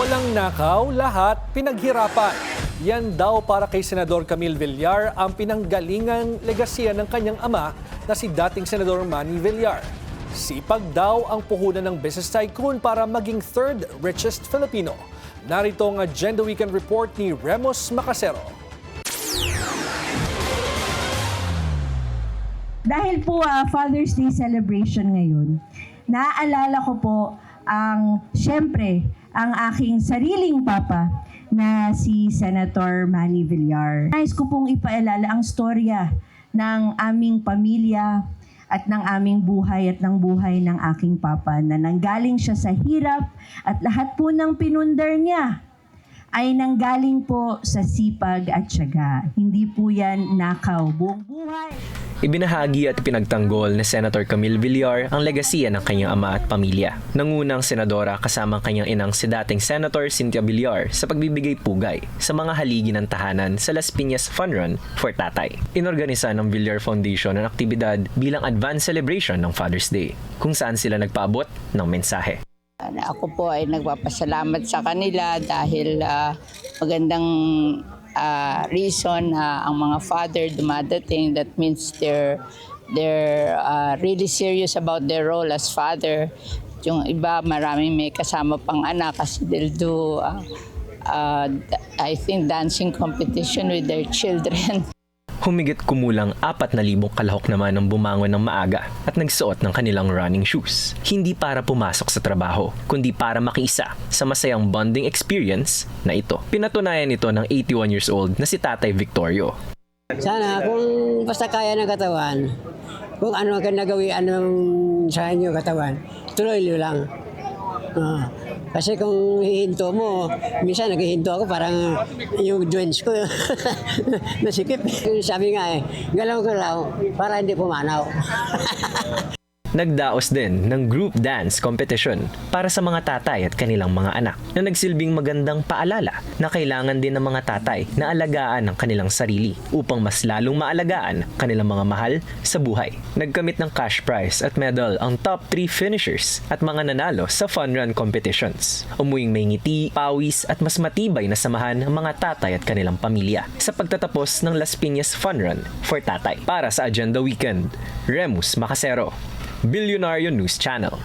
Walang nakaw, lahat pinaghirapan. Yan daw para kay Senador Camille Villar ang pinanggalingang legasiya ng kanyang ama na si dating Senador Manny Villar. Sipag daw ang puhunan ng business tycoon para maging third richest Filipino. Narito ang Agenda Weekend Report ni Remus Macasero. Dahil po Father's Day celebration ngayon, naaalala ko po syempre, ang aking sariling papa na si Senator Manny Villar. Nais ko pong ipaalala ang storya ng aming pamilya at ng aming buhay at ng buhay ng aking papa na nanggaling siya sa hirap at lahat po ng pinundar niya ay nanggaling po sa sipag at tiyaga. Hindi po yan nakaw buong buhay. Ibinahagi at pinagtanggol ni Senator Camille Villar ang legasiya ng kanyang ama at pamilya. Nangunang senadora kasama ang kanyang inang si dating Senator Cynthia Villar sa pagbibigay pugay sa mga haligi ng tahanan sa Las Piñas Fun Run for Tatay. Inorganisa ng Villar Foundation ang aktibidad bilang advance celebration ng Father's Day, kung saan sila nagpaabot ng mensahe. Ako po ay nagpapasalamat sa kanila dahil magandang reason ang mga father dumadating. That means they're really serious about their role as father. Yung iba, maraming may kasama pang anak kasi they'll do I think dancing competition with their children. Humigit kumulang 4,000 kalahok naman ang bumangon ng maaga at nagsuot ng kanilang running shoes. Hindi para pumasok sa trabaho, kundi para makiisa sa masayang bonding experience na ito. Pinatunayan ito ng 81 years old na si Tatay Victorio. Sana kung basta kaya ng katawan, kung ano ang nagawi, anong sa inyo katawan, tuloy nyo lang. Kasi kung hihinto mo, minsan naghihinto ako parang yung joints ko nasikip. Sabi nga galaw-galaw para hindi pumanaw. Nagdaos din ng group dance competition para sa mga tatay at kanilang mga anak na nagsilbing magandang paalala na kailangan din ng mga tatay na alagaan ang kanilang sarili upang mas lalong maalagaan kanilang mga mahal sa buhay. Nagkamit ng cash prize at medal ang top 3 finishers at mga nanalo sa fun run competitions. Umuwing may ngiti, pawis at mas matibay na samahan ang mga tatay at kanilang pamilya sa pagtatapos ng Las Piñas Fun Run for Tatay. Para sa Agenda Weekend, Remus Macasero, Billionaire News Channel.